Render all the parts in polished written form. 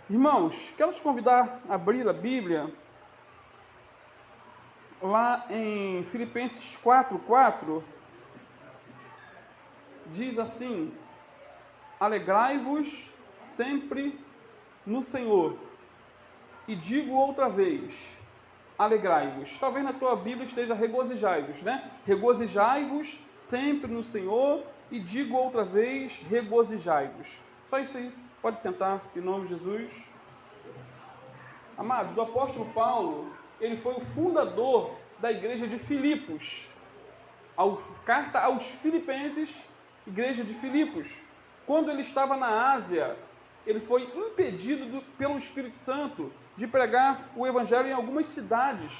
Irmãos, quero te convidar a abrir a Bíblia lá em Filipenses 4:4, diz assim: alegrai-vos sempre no Senhor. E digo outra vez, alegrai-vos. Talvez na tua Bíblia esteja regozijai-vos, né? Regozijai-vos sempre no Senhor, e digo outra vez, regozijai-vos. Só isso aí. Pode sentar-se em nome de Jesus. Amados, o apóstolo Paulo, ele foi o fundador da igreja de Filipos. Carta aos Filipenses, igreja de Filipos. Quando ele estava na Ásia, ele foi impedido pelo Espírito Santo de pregar o evangelho em algumas cidades.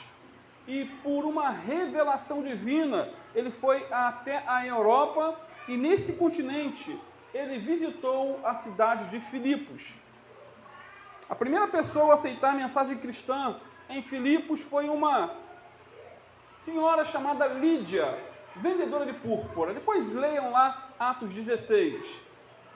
E por uma revelação divina, ele foi até a Europa, e nesse continente ele visitou a cidade de Filipos. A primeira pessoa a aceitar a mensagem cristã em Filipos foi uma senhora chamada Lídia, vendedora de púrpura. Depois leiam lá Atos 16.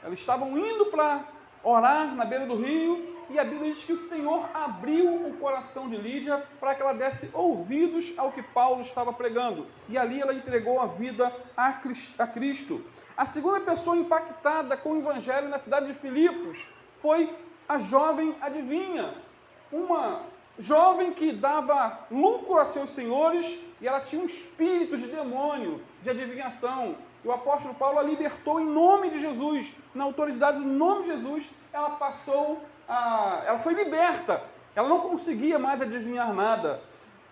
Elas estavam indo para orar na beira do rio, e a Bíblia diz que o Senhor abriu o coração de Lídia para que ela desse ouvidos ao que Paulo estava pregando. E ali ela entregou a vida a Cristo. A segunda pessoa impactada com o evangelho na cidade de Filipos foi a jovem adivinha. Uma jovem que dava lucro a seus senhores, e ela tinha um espírito de demônio, de adivinhação. E o apóstolo Paulo a libertou em nome de Jesus, na autoridade do nome de Jesus. Ela foi liberta, ela não conseguia mais adivinhar nada.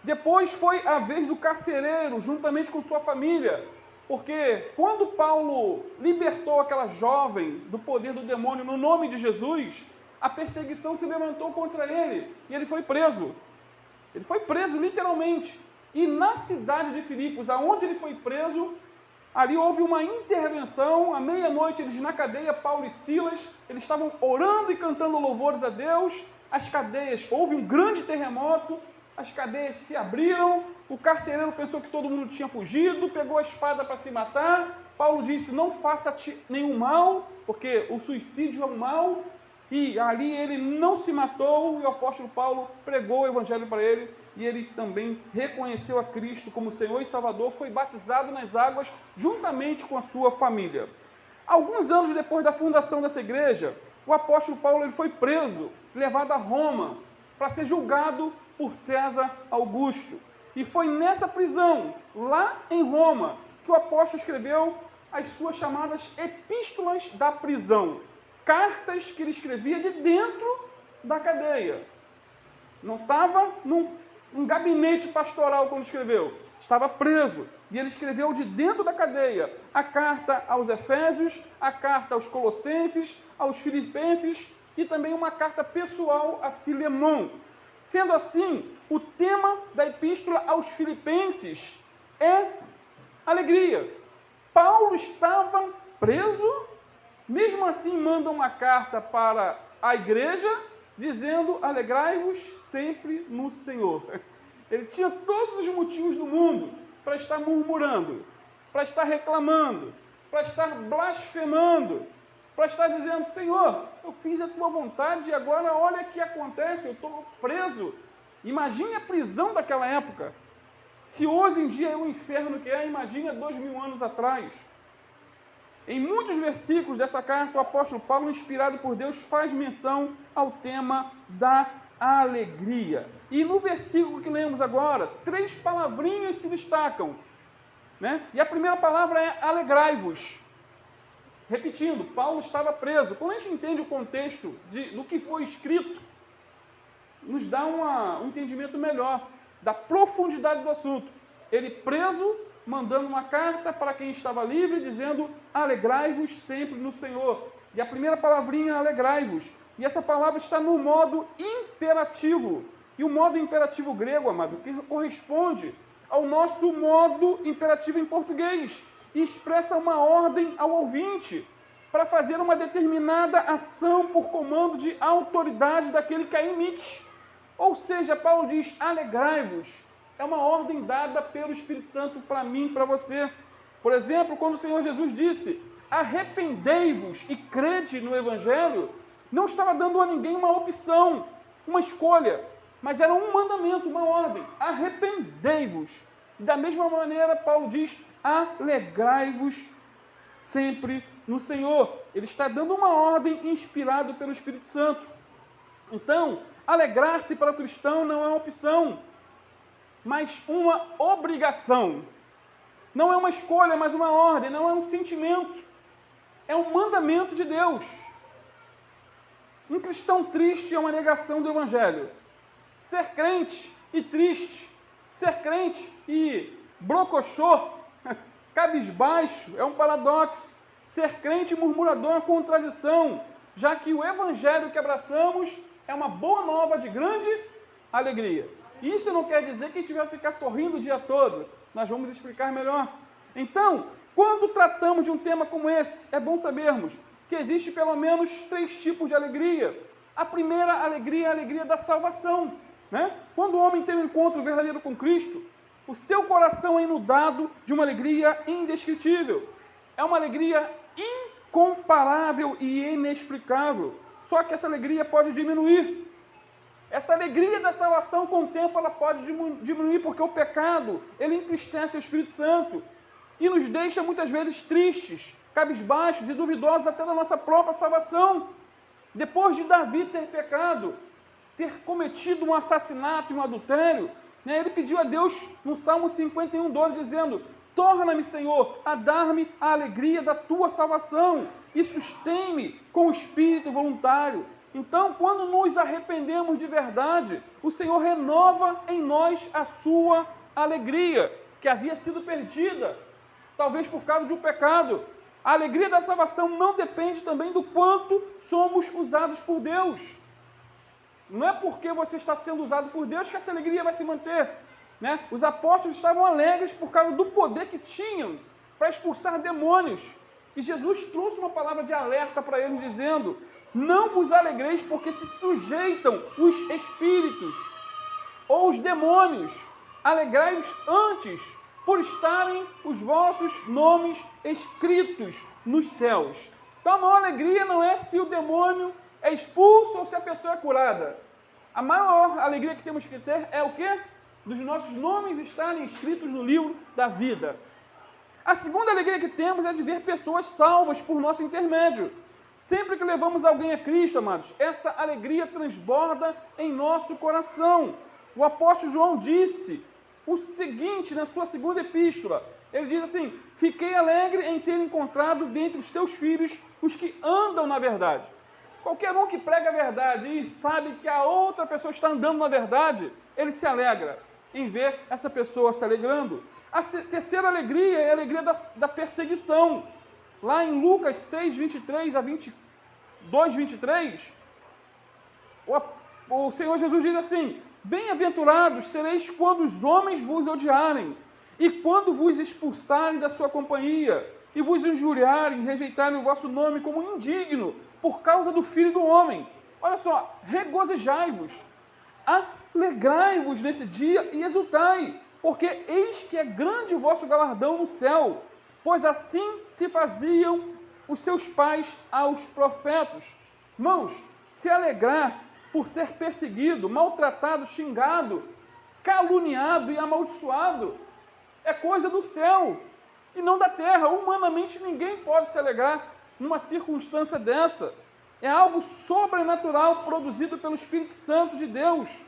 Depois foi a vez do carcereiro, juntamente com sua família, porque quando Paulo libertou aquela jovem do poder do demônio no nome de Jesus, a perseguição se levantou contra ele, e ele foi preso. Ele foi preso literalmente. E na cidade de Filipos, aonde ele foi preso, ali houve uma intervenção. À meia-noite, eles na cadeia, Paulo e Silas, eles estavam orando e cantando louvores a Deus. As cadeias, houve um grande terremoto, as cadeias se abriram, o carcereiro pensou que todo mundo tinha fugido, pegou a espada para se matar. Paulo disse: não faça-te nenhum mal, porque o suicídio é um mal. E ali ele não se matou, e o apóstolo Paulo pregou o evangelho para ele, e ele também reconheceu a Cristo como Senhor e Salvador, foi batizado nas águas juntamente com a sua família. Alguns anos depois da fundação dessa igreja, o apóstolo Paulo ele foi preso, levado a Roma, para ser julgado por César Augusto. E foi nessa prisão, lá em Roma, que o apóstolo escreveu as suas chamadas epístolas da prisão. Cartas que ele escrevia de dentro da cadeia. Não estava num gabinete pastoral quando escreveu. Estava preso. E ele escreveu de dentro da cadeia a carta aos Efésios, a carta aos Colossenses, aos Filipenses e também uma carta pessoal a Filemão. Sendo assim, o tema da epístola aos Filipenses é alegria. Paulo estava preso. Mesmo assim, manda uma carta para a igreja, dizendo: alegrai-vos sempre no Senhor. Ele tinha todos os motivos do mundo para estar murmurando, para estar reclamando, para estar blasfemando, para estar dizendo: Senhor, eu fiz a tua vontade e agora olha o que acontece, eu estou preso. Imagine a prisão daquela época. Se hoje em dia é o inferno que é, imagine há 2000 anos atrás. Em muitos versículos dessa carta, o apóstolo Paulo, inspirado por Deus, faz menção ao tema da alegria. E no versículo que lemos agora, 3 palavrinhas se destacam, né? E a primeira palavra é alegrai-vos. Repetindo, Paulo estava preso. Quando a gente entende o contexto do que foi escrito, nos dá um entendimento melhor da profundidade do assunto. Ele preso, mandando uma carta para quem estava livre, dizendo: alegrai-vos sempre no Senhor. E a primeira palavrinha é alegrai-vos. E essa palavra está no modo imperativo. E o modo imperativo grego, amado, que corresponde ao nosso modo imperativo em português, e expressa uma ordem ao ouvinte para fazer uma determinada ação por comando de autoridade daquele que a emite. Ou seja, Paulo diz: alegrai-vos. É uma ordem dada pelo Espírito Santo para mim e para você. Por exemplo, quando o Senhor Jesus disse: arrependei-vos e crede no Evangelho, Não estava dando a ninguém uma opção, uma escolha, mas era um mandamento, uma ordem. Arrependei-vos. Da mesma maneira, Paulo diz, alegrai-vos sempre no Senhor. Ele está dando uma ordem inspirado pelo Espírito Santo. Então, alegrar-se para o cristão não é uma opção, mas uma obrigação. Não é uma escolha, mas uma ordem, não é um sentimento. É um mandamento de Deus. Um cristão triste é uma negação do Evangelho. Ser crente e triste, ser crente e brocochô, cabisbaixo, é um paradoxo. Ser crente e murmurador é uma contradição, já que o Evangelho que abraçamos é uma boa nova de grande alegria. Isso não quer dizer que a gente vai ficar sorrindo o dia todo. Nós vamos explicar melhor. Então, quando tratamos de um tema como esse, é bom sabermos que existe pelo menos 3 tipos de alegria. A primeira alegria é a alegria da salvação. Né? Quando o homem tem um encontro verdadeiro com Cristo, o seu coração é inundado de uma alegria indescritível. É uma alegria incomparável e inexplicável. Só que essa alegria pode diminuir. Essa alegria da salvação, com o tempo, ela pode diminuir, porque o pecado, ele entristece o Espírito Santo e nos deixa muitas vezes tristes, cabisbaixos e duvidosos até da nossa própria salvação. Depois de Davi ter pecado, ter cometido um assassinato e um adultério, né, ele pediu a Deus no Salmo 51:12, dizendo: torna-me, Senhor, a dar-me a alegria da tua salvação e sustém-me com o espírito voluntário. Então, quando nos arrependemos de verdade, o Senhor renova em nós a sua alegria, que havia sido perdida, talvez por causa de um pecado. A alegria da salvação não depende também do quanto somos usados por Deus. Não é porque você está sendo usado por Deus que essa alegria vai se manter. Né? Os apóstolos estavam alegres por causa do poder que tinham para expulsar demônios. E Jesus trouxe uma palavra de alerta para eles, dizendo: não vos alegreis porque se sujeitam os espíritos ou os demônios. Alegrai-vos antes por estarem os vossos nomes escritos nos céus. Então a maior alegria não é se o demônio é expulso ou se a pessoa é curada. A maior alegria que temos que ter é o quê? Dos nossos nomes estarem escritos no livro da vida. A segunda alegria que temos é de ver pessoas salvas por nosso intermédio. Sempre que levamos alguém a Cristo, amados, essa alegria transborda em nosso coração. O apóstolo João disse o seguinte na sua segunda epístola. Ele diz assim: fiquei alegre em ter encontrado dentre os teus filhos os que andam na verdade. Qualquer um que prega a verdade e sabe que a outra pessoa está andando na verdade, ele se alegra em ver essa pessoa se alegrando. A terceira alegria é a alegria da perseguição. Lá em Lucas 6, 23 a 22, 23, o Senhor Jesus diz assim: bem-aventurados sereis quando os homens vos odiarem, e quando vos expulsarem da sua companhia, e vos injuriarem, rejeitarem o vosso nome como indigno, por causa do Filho do Homem. Olha só, regozijai-vos, alegrai-vos nesse dia e exultai, porque eis que é grande o vosso galardão no céu, pois assim se faziam os seus pais aos profetas. Irmãos, se alegrar por ser perseguido, maltratado, xingado, caluniado e amaldiçoado é coisa do céu e não da terra. Humanamente ninguém pode se alegrar numa circunstância dessa. É algo sobrenatural produzido pelo Espírito Santo de Deus.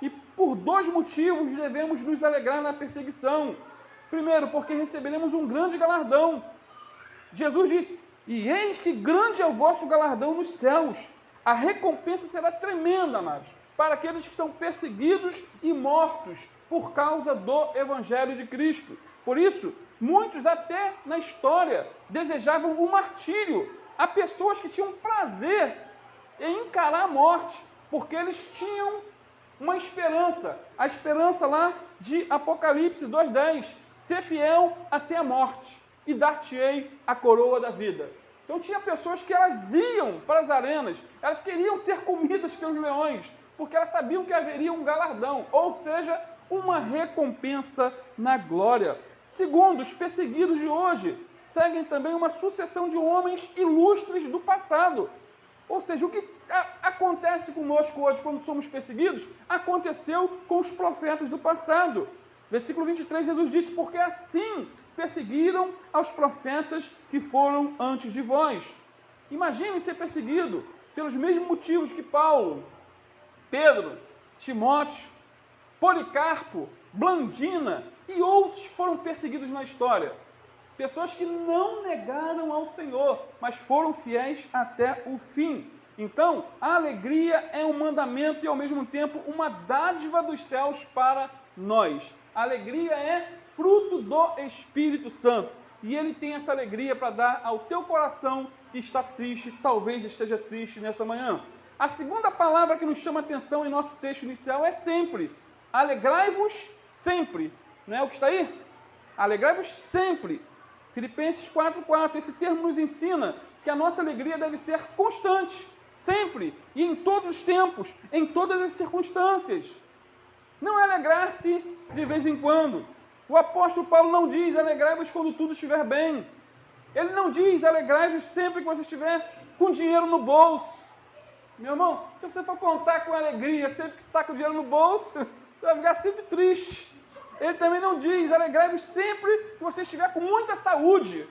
E por 2 motivos devemos nos alegrar na perseguição. Primeiro, porque receberemos um grande galardão. Jesus disse: e eis que grande é o vosso galardão nos céus. A recompensa será tremenda, amados, para aqueles que são perseguidos e mortos por causa do Evangelho de Cristo. Por isso, muitos até na história desejavam o martírio. Há pessoas que tinham prazer em encarar a morte, porque eles tinham uma esperança, a esperança lá de Apocalipse 2:10, ser fiel até a morte e dar-te-ei a coroa da vida. Então tinha pessoas que elas iam para as arenas, elas queriam ser comidas pelos leões, porque elas sabiam que haveria um galardão, ou seja, uma recompensa na glória. Segundo, os perseguidos de hoje seguem também uma sucessão de homens ilustres do passado. Ou seja, o que acontece conosco hoje quando somos perseguidos, aconteceu com os profetas do passado. Versículo 23, Jesus disse, porque assim perseguiram aos profetas que foram antes de vós. Imagine ser perseguido pelos mesmos motivos que Paulo, Pedro, Timóteo, Policarpo, Blandina e outros que foram perseguidos na história. Pessoas que não negaram ao Senhor, mas foram fiéis até o fim. Então, a alegria é um mandamento e, ao mesmo tempo, uma dádiva dos céus para nós. A alegria é fruto do Espírito Santo. E Ele tem essa alegria para dar ao teu coração que está triste, talvez esteja triste nessa manhã. A segunda palavra que nos chama a atenção em nosso texto inicial é sempre. Alegrai-vos sempre. Não é o que está aí? Alegrai-vos sempre. Filipenses 4:4, esse termo nos ensina que a nossa alegria deve ser constante, sempre e em todos os tempos, em todas as circunstâncias. Não é alegrar-se de vez em quando. O apóstolo Paulo não diz alegrai-vos quando tudo estiver bem. Ele não diz alegrai-vos sempre que você estiver com dinheiro no bolso. Meu irmão, se você for contar com alegria sempre que está com dinheiro no bolso, você vai ficar sempre triste. Ele também não diz alegrai-vos sempre que você estiver com muita saúde.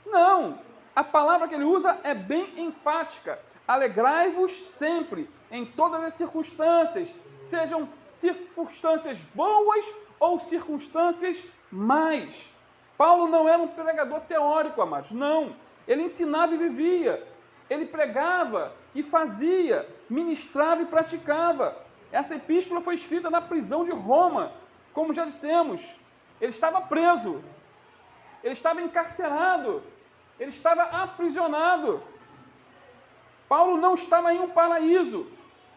Não, a palavra que ele usa é bem enfática. Alegrai-vos sempre, em todas as circunstâncias, sejam circunstâncias boas ou circunstâncias más. Paulo não era um pregador teórico, amados, não. Ele ensinava e vivia. Ele pregava e fazia, ministrava e praticava. Essa epístola foi escrita na prisão de Roma. Como já dissemos, ele estava preso, ele estava encarcerado, ele estava aprisionado. Paulo não estava em um paraíso,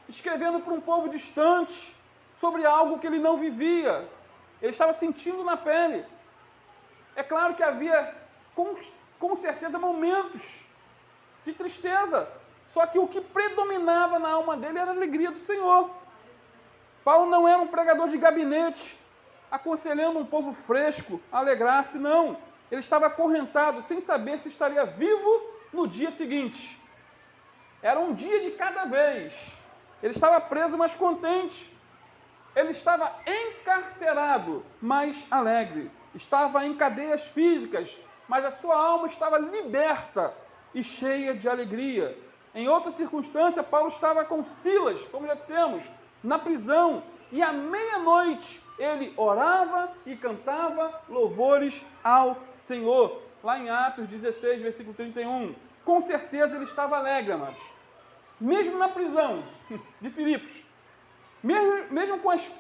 escrevendo para um povo distante sobre algo que ele não vivia. Ele estava sentindo na pele. É claro que havia, com certeza, momentos de tristeza, só que o que predominava na alma dele era a alegria do Senhor. Paulo não era um pregador de gabinete, aconselhando um povo fresco a alegrar-se, não. Ele estava acorrentado, sem saber se estaria vivo no dia seguinte. Era um dia de cada vez. Ele estava preso, mas contente. Ele estava encarcerado, mas alegre. Estava em cadeias físicas, mas a sua alma estava liberta e cheia de alegria. Em outra circunstância, Paulo estava com Silas, como já dissemos, na prisão, e à meia-noite ele orava e cantava louvores ao Senhor. Lá em Atos 16, versículo 31. Com certeza ele estava alegre, amados. Mesmo na prisão de Filipos, mesmo com as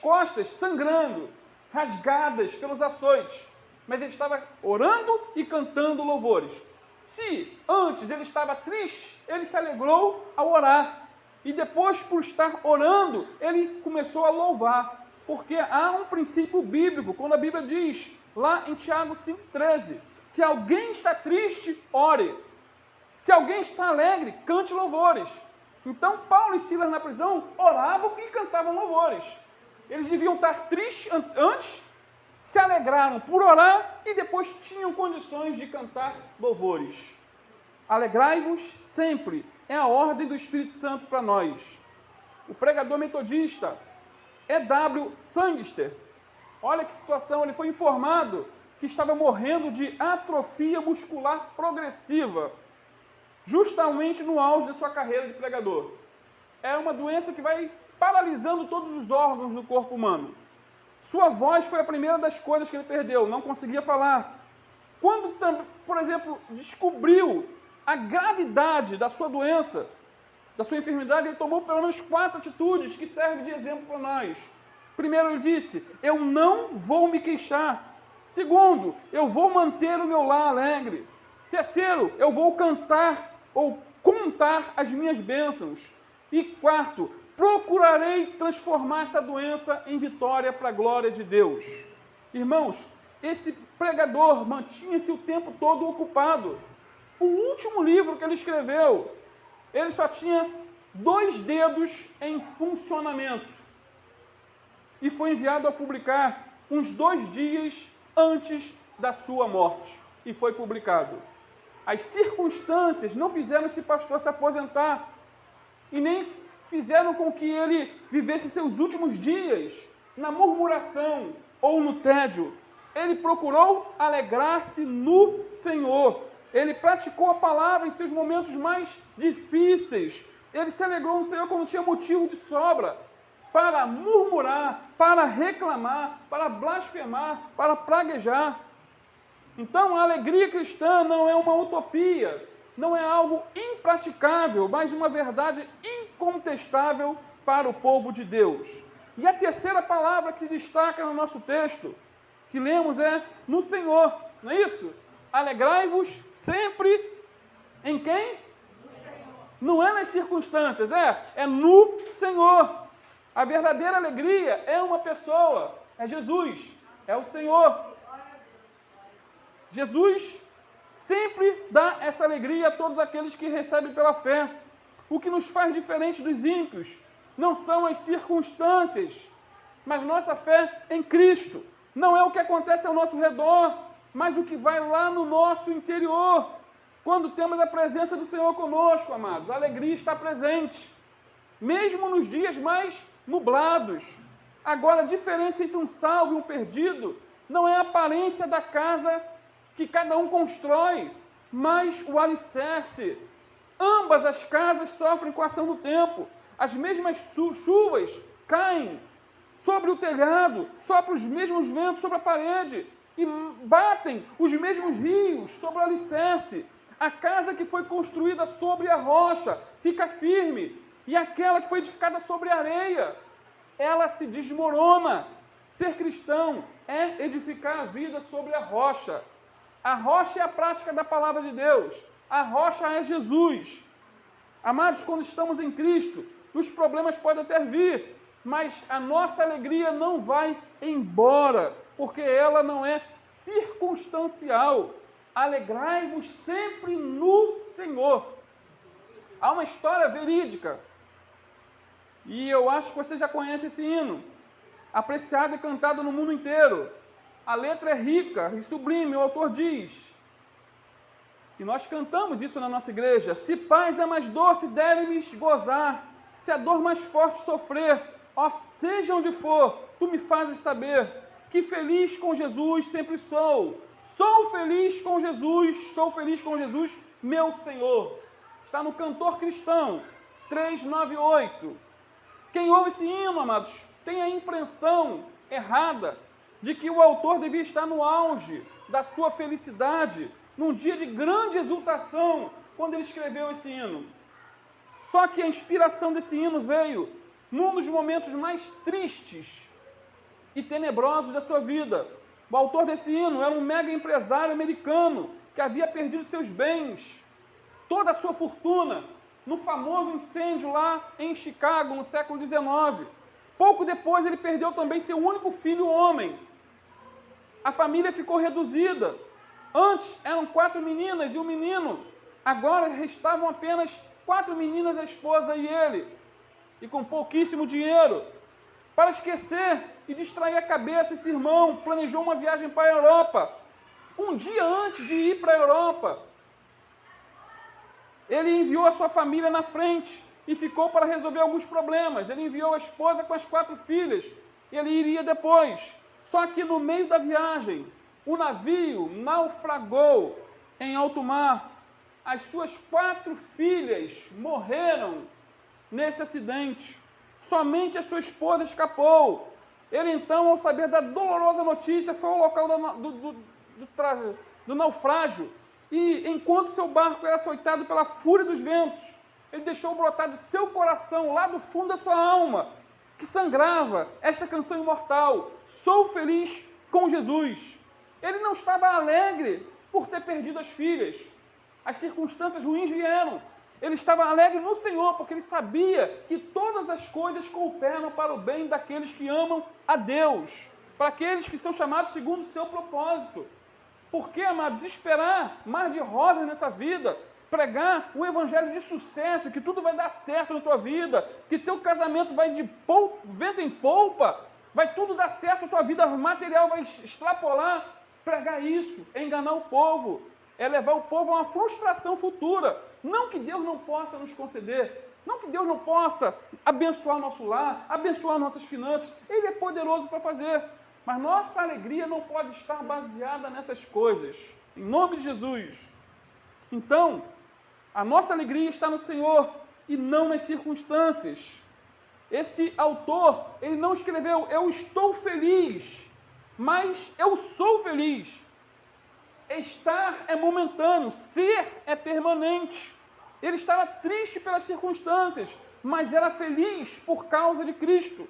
costas sangrando, rasgadas pelos açoites, mas ele estava orando e cantando louvores. Se antes ele estava triste, ele se alegrou ao orar. E depois, por estar orando, ele começou a louvar. Porque há um princípio bíblico, quando a Bíblia diz, lá em Tiago 5,13, se alguém está triste, ore. Se alguém está alegre, cante louvores. Então, Paulo e Silas na prisão oravam e cantavam louvores. Eles deviam estar tristes antes, se alegraram por orar e depois tinham condições de cantar louvores. Alegrai-vos sempre. É a ordem do Espírito Santo para nós. O pregador metodista E.W. Sangster, olha que situação, ele foi informado que estava morrendo de atrofia muscular progressiva, justamente no auge da sua carreira de pregador. É uma doença que vai paralisando todos os órgãos do corpo humano. Sua voz foi a primeira das coisas que ele perdeu, não conseguia falar. Quando, por exemplo, descobriu a gravidade da sua doença, da sua enfermidade, ele tomou pelo menos 4 atitudes que servem de exemplo para nós. Primeiro, ele disse, eu não vou me queixar. Segundo, eu vou manter o meu lar alegre. Terceiro, eu vou cantar ou contar as minhas bênçãos. E quarto, procurarei transformar essa doença em vitória para a glória de Deus. Irmãos, esse pregador mantinha-se o tempo todo ocupado. O último livro que ele escreveu, ele só tinha 2 dedos em funcionamento. E foi enviado a publicar uns 2 dias antes da sua morte. E foi publicado. As circunstâncias não fizeram esse pastor se aposentar e nem fizeram com que ele vivesse seus últimos dias na murmuração ou no tédio. Ele procurou alegrar-se no Senhor. Ele praticou a palavra em seus momentos mais difíceis. Ele se alegrou no Senhor quando tinha motivo de sobra para murmurar, para reclamar, para blasfemar, para praguejar. Então, a alegria cristã não é uma utopia, não é algo impraticável, mas uma verdade incontestável para o povo de Deus. E a terceira palavra que se destaca no nosso texto, que lemos, é no Senhor, não é isso? Alegrai-vos sempre em quem? No Senhor. Não é nas circunstâncias, é no Senhor. A verdadeira alegria é uma pessoa, é Jesus, é o Senhor. Jesus sempre dá essa alegria a todos aqueles que recebem pela fé. O que nos faz diferente dos ímpios não são as circunstâncias, mas nossa fé em Cristo. Não é o que acontece ao nosso redor, mas o que vai lá no nosso interior. Quando temos a presença do Senhor conosco, amados, a alegria está presente, mesmo nos dias mais nublados. Agora, a diferença entre um salvo e um perdido não é a aparência da casa que cada um constrói, mas o alicerce. Ambas as casas sofrem com a ação do tempo. As mesmas chuvas caem sobre o telhado, sopram os mesmos ventos sobre a parede e batem os mesmos rios sobre o alicerce. A casa que foi construída sobre a rocha fica firme, e aquela que foi edificada sobre a areia, ela se desmorona. Ser cristão é edificar a vida sobre a rocha. A rocha é a prática da palavra de Deus. A rocha é Jesus. Amados, quando estamos em Cristo, os problemas podem até vir, mas a nossa alegria não vai embora, porque ela não é circunstancial. Alegrai-vos sempre no Senhor. Há uma história verídica, e eu acho que você já conhece esse hino, apreciado e cantado no mundo inteiro. A letra é rica e sublime, o autor diz, e nós cantamos isso na nossa igreja: se paz é mais doce, dere-me gozar, se a dor mais forte sofrer, ó, seja onde for, tu me fazes saber, que feliz com Jesus sempre sou. Sou feliz com Jesus, meu Senhor. Está no Cantor Cristão 398. Quem ouve esse hino, amados, tem a impressão errada de que o autor devia estar no auge da sua felicidade, num dia de grande exultação, quando ele escreveu esse hino. Só que a inspiração desse hino veio num dos momentos mais tristes e tenebrosos da sua vida. O autor desse hino era um mega empresário americano que havia perdido seus bens, toda a sua fortuna, no famoso incêndio lá em Chicago, no século XIX. Pouco depois ele perdeu também seu único filho homem. A família ficou reduzida. Antes eram 4 meninas e um menino. Agora restavam apenas 4 meninas, a esposa e ele. E com pouquíssimo dinheiro. Para esquecer e distrair a cabeça, esse irmão planejou uma viagem para a Europa. Um dia antes de ir para a Europa, ele enviou a sua família na frente e ficou para resolver alguns problemas. Ele enviou a esposa com as 4 filhas e ele iria depois. Só que no meio da viagem, o navio naufragou em alto mar. As suas 4 filhas morreram nesse acidente. Somente a sua esposa escapou. Ele então, ao saber da dolorosa notícia, foi ao local do naufrágio. E enquanto seu barco era açoitado pela fúria dos ventos, ele deixou brotar do seu coração, lá do fundo da sua alma, que sangrava esta canção imortal: sou feliz com Jesus. Ele não estava alegre por ter perdido as filhas. As circunstâncias ruins vieram. Ele estava alegre no Senhor, porque ele sabia que todas as coisas cooperam para o bem daqueles que amam a Deus, para aqueles que são chamados segundo o seu propósito. Porque, amados, esperar mar de rosas nessa vida, pregar um evangelho de sucesso, que tudo vai dar certo na tua vida, que teu casamento vai de vento em polpa, vai tudo dar certo, tua vida material vai extrapolar, pregar isso é enganar o povo. é levar o povo a uma frustração futura. Não que Deus não possa nos conceder, não que Deus não possa abençoar nosso lar, abençoar nossas finanças. Ele é poderoso para fazer. Mas nossa alegria não pode estar baseada nessas coisas. Em nome de Jesus. Então, a nossa alegria está no Senhor e não nas circunstâncias. Esse autor, ele não escreveu, eu estou feliz, mas eu sou feliz. Estar é momentâneo, ser é permanente. Ele estava triste pelas circunstâncias, mas era feliz por causa de Cristo.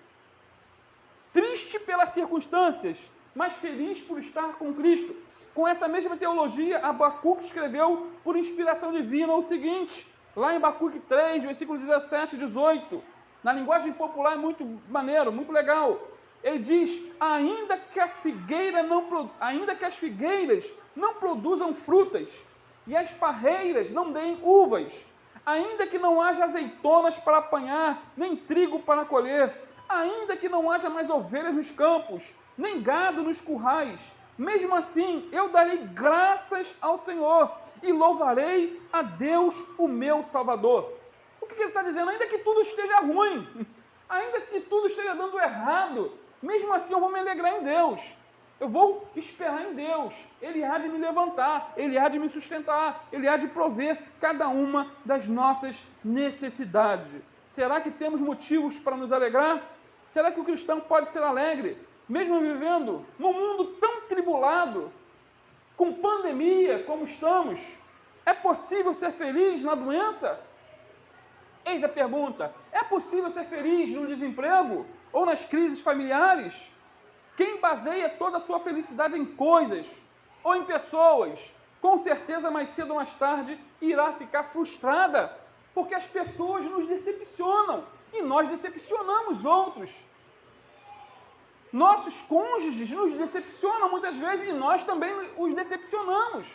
Triste pelas circunstâncias, mas feliz por estar com Cristo. Com essa mesma teologia, Abacuque escreveu por inspiração divina o seguinte, lá em Abacuque 3, versículo 17 e 18, na linguagem popular é muito maneiro, muito legal. Ele diz, ainda que as figueiras não produzam frutas, e as parreiras não deem uvas, ainda que não haja azeitonas para apanhar, nem trigo para colher, ainda que não haja mais ovelhas nos campos, nem gado nos currais, mesmo assim eu darei graças ao Senhor e louvarei a Deus, o meu Salvador. O que ele está dizendo? Ainda que tudo esteja ruim, ainda que tudo esteja dando errado, mesmo assim eu vou me alegrar em Deus. Eu vou esperar em Deus. Ele há de me levantar, Ele há de me sustentar, Ele há de prover cada uma das nossas necessidades. Será que temos motivos para nos alegrar? Será que o cristão pode ser alegre, mesmo vivendo num mundo tão tribulado, com pandemia como estamos? É possível ser feliz na doença? Eis a pergunta, é possível ser feliz no desemprego ou nas crises familiares? Quem baseia toda a sua felicidade em coisas ou em pessoas, com certeza mais cedo ou mais tarde irá ficar frustrada, porque as pessoas nos decepcionam e nós decepcionamos outros. Nossos cônjuges nos decepcionam muitas vezes e nós também os decepcionamos.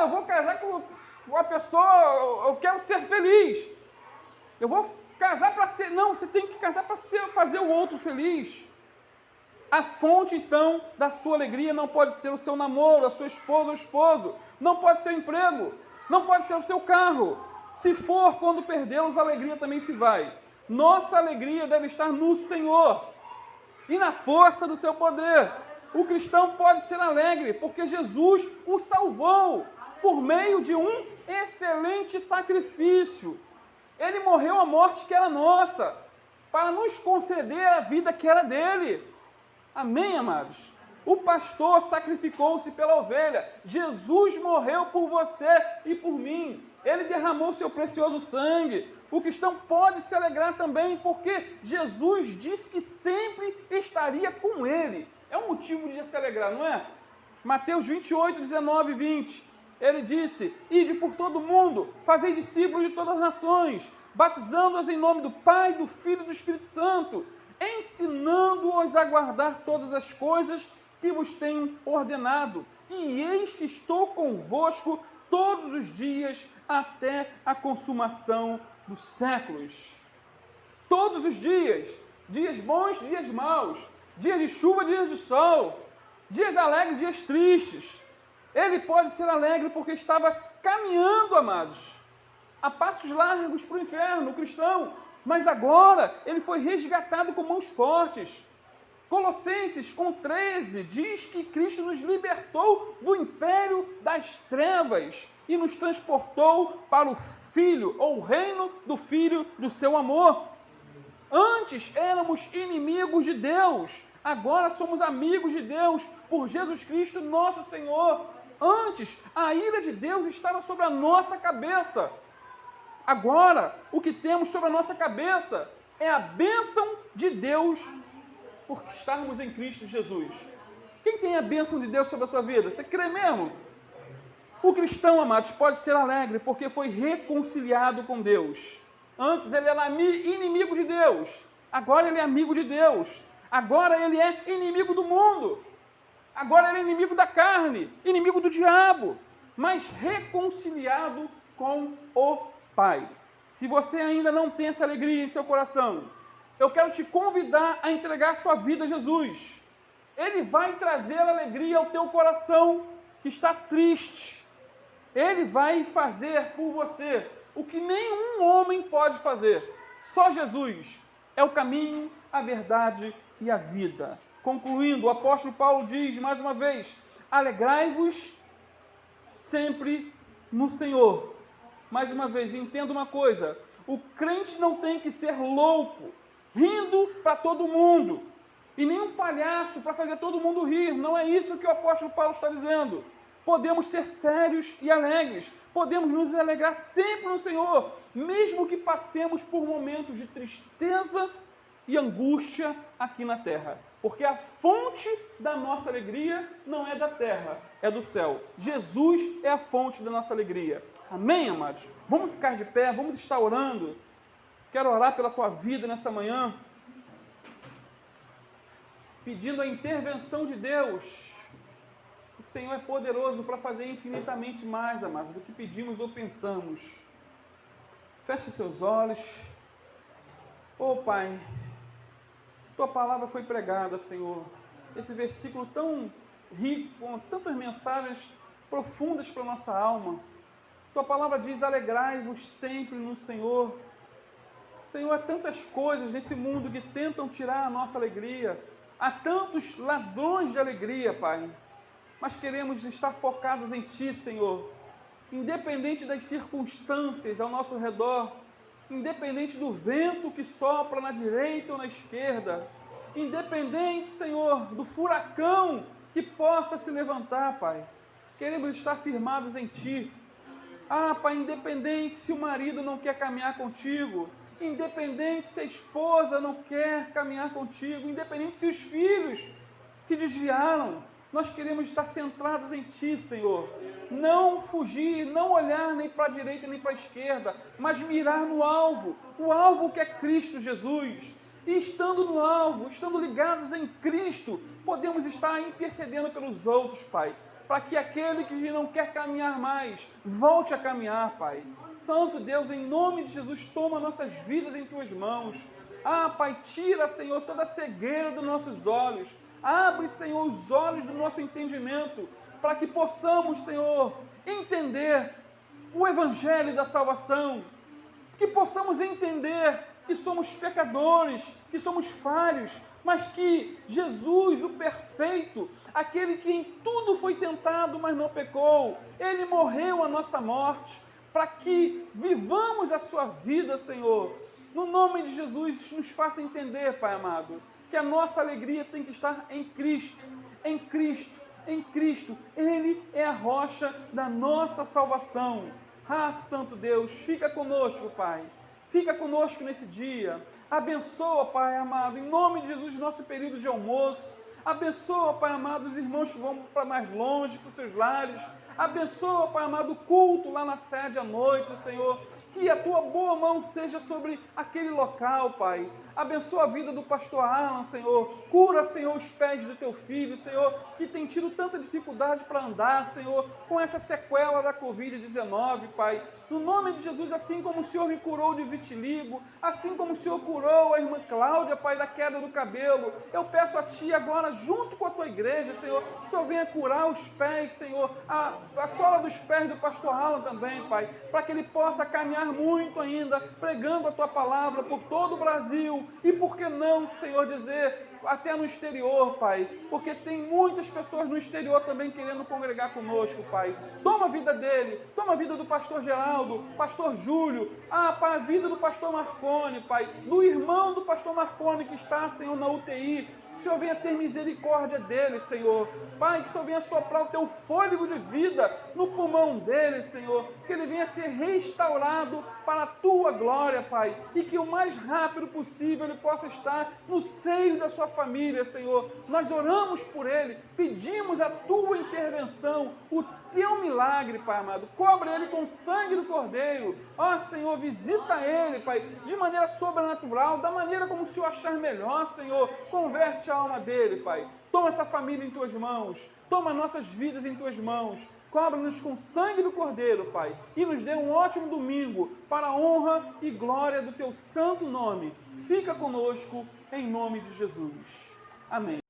Eu vou casar com uma pessoa, eu quero ser feliz. Eu vou casar para ser... Não, você tem que casar para fazer o outro feliz. A fonte, então, da sua alegria não pode ser o seu namoro, a sua esposa ou esposo. Não pode ser o emprego. Não pode ser o seu carro. Se for, quando perdê-los, a alegria também se vai. Nossa alegria deve estar no Senhor e na força do seu poder. O cristão pode ser alegre porque Jesus o salvou por meio de um excelente sacrifício. Ele morreu a morte que era nossa, para nos conceder a vida que era dele. Amém, amados? O pastor sacrificou-se pela ovelha. Jesus morreu por você e por mim. Ele derramou seu precioso sangue. O cristão pode se alegrar também, porque Jesus disse que sempre estaria com ele. É um motivo de se alegrar, não é? Mateus 28, 19 e 20. Ele disse, ide por todo o mundo, fazei discípulos de todas as nações, batizando-os em nome do Pai, do Filho e do Espírito Santo, ensinando-os a guardar todas as coisas que vos tenho ordenado. E eis que estou convosco todos os dias até a consumação dos séculos. Todos os dias, dias bons, dias maus, dias de chuva, dias de sol, dias alegres, dias tristes. Ele pode ser alegre porque estava caminhando, amados, a passos largos para o inferno, o cristão. Mas agora ele foi resgatado com mãos fortes. Colossenses 1,13 diz que Cristo nos libertou do império das trevas e nos transportou para o Filho, ou o reino do Filho do seu amor. Antes éramos inimigos de Deus, agora somos amigos de Deus por Jesus Cristo, nosso Senhor. Antes, a ira de Deus estava sobre a nossa cabeça. Agora, o que temos sobre a nossa cabeça é a bênção de Deus por estarmos em Cristo Jesus. Quem tem a bênção de Deus sobre a sua vida? Você crê mesmo? O cristão, amados, pode ser alegre porque foi reconciliado com Deus. Antes ele era inimigo de Deus. Agora ele é amigo de Deus. Agora ele é inimigo do mundo. Agora ele é inimigo da carne, inimigo do diabo, mas reconciliado com o Pai. Se você ainda não tem essa alegria em seu coração, eu quero te convidar a entregar sua vida a Jesus. Ele vai trazer alegria ao teu coração que está triste, Ele vai fazer por você o que nenhum homem pode fazer. Só Jesus é o caminho, a verdade e a vida. Concluindo, o apóstolo Paulo diz mais uma vez: alegrai-vos sempre no Senhor. Mais uma vez, entenda uma coisa: o crente não tem que ser louco, rindo para todo mundo, e nem um palhaço para fazer todo mundo rir. Não é isso que o apóstolo Paulo está dizendo. Podemos ser sérios e alegres, podemos nos alegrar sempre no Senhor, mesmo que passemos por momentos de tristeza e angústia aqui na terra, porque a fonte da nossa alegria não é da terra, é do céu. Jesus é a fonte da nossa alegria. Amém, amados? Vamos ficar de pé, vamos estar orando. Quero orar pela tua vida nessa manhã, pedindo a intervenção de Deus. O Senhor é poderoso para fazer infinitamente mais, amados, do que pedimos ou pensamos. Feche seus olhos. Oh, Pai, Tua palavra foi pregada, Senhor. Esse versículo tão rico, com tantas mensagens profundas para a nossa alma. Tua palavra diz: alegrai-vos sempre no Senhor. Senhor, há tantas coisas nesse mundo que tentam tirar a nossa alegria. Há tantos ladrões de alegria, Pai. Mas queremos estar focados em Ti, Senhor. Independente das circunstâncias ao nosso redor, independente do vento que sopra na direita ou na esquerda, independente, Senhor, do furacão que possa se levantar, Pai. Queremos estar firmados em Ti. Ah, Pai, independente se o marido não quer caminhar contigo, independente se a esposa não quer caminhar contigo, independente se os filhos se desviaram, nós queremos estar centrados em Ti, Senhor. Não fugir, não olhar nem para a direita nem para a esquerda, mas mirar no alvo, o alvo que é Cristo Jesus. E estando no alvo, estando ligados em Cristo, podemos estar intercedendo pelos outros, Pai, para que aquele que não quer caminhar mais, volte a caminhar, Pai. Santo Deus, em nome de Jesus, toma nossas vidas em Tuas mãos. Ah, Pai, tira, Senhor, toda a cegueira dos nossos olhos. Abre, Senhor, os olhos do nosso entendimento, para que possamos, Senhor, entender o Evangelho da salvação, que possamos entender que somos pecadores, que somos falhos, mas que Jesus, o perfeito, aquele que em tudo foi tentado, mas não pecou, Ele morreu a nossa morte, para que vivamos a sua vida, Senhor. No nome de Jesus, nos faça entender, Pai amado, que a nossa alegria tem que estar em Cristo, em Cristo, em Cristo. Ele é a rocha da nossa salvação. Ah, Santo Deus, fica conosco, Pai. Fica conosco nesse dia. Abençoa, Pai amado, em nome de Jesus, nosso período de almoço. Abençoa, Pai amado, os irmãos que vão para mais longe, para os seus lares. Abençoa, Pai amado, o culto lá na sede à noite, Senhor. Que a Tua boa mão seja sobre aquele local, Pai. Abençoa a vida do pastor Alan, Senhor. Cura, Senhor, os pés do Teu filho, Senhor, que tem tido tanta dificuldade para andar, Senhor, com essa sequela da Covid-19, Pai. No nome de Jesus, assim como o Senhor me curou de vitiligo, assim como o Senhor curou a irmã Cláudia, Pai, da queda do cabelo, eu peço a Ti agora, junto com a Tua igreja, Senhor, que o Senhor venha curar os pés, Senhor, a sola dos pés do pastor Alan também, Pai, para que ele possa caminhar muito ainda, pregando a Tua palavra por todo o Brasil, e por que não, Senhor, dizer até no exterior, Pai, porque tem muitas pessoas no exterior também querendo congregar conosco, Pai. Toma a vida dele, toma a vida do pastor Geraldo, pastor Júlio, Pai, a vida do pastor Marcone, Pai, do irmão do pastor Marcone que está, Senhor, na UTI. Que o Senhor venha ter misericórdia dele, Senhor. Pai, que o Senhor venha soprar o Teu fôlego de vida no pulmão dele, Senhor. Que ele venha ser restaurado para a Tua glória, Pai. E que o mais rápido possível ele possa estar no seio da sua família, Senhor. Nós oramos por ele, pedimos a Tua intervenção, o Teu milagre, Pai amado. Cobre ele com o sangue do Cordeiro. Ó, Senhor, visita ele, Pai, de maneira sobrenatural, da maneira como o Senhor achar melhor, Senhor. Converte a alma dele, Pai. Toma essa família em Tuas mãos. Toma nossas vidas em Tuas mãos. Cobre-nos com o sangue do Cordeiro, Pai. E nos dê um ótimo domingo para a honra e glória do Teu santo nome. Fica conosco em nome de Jesus. Amém.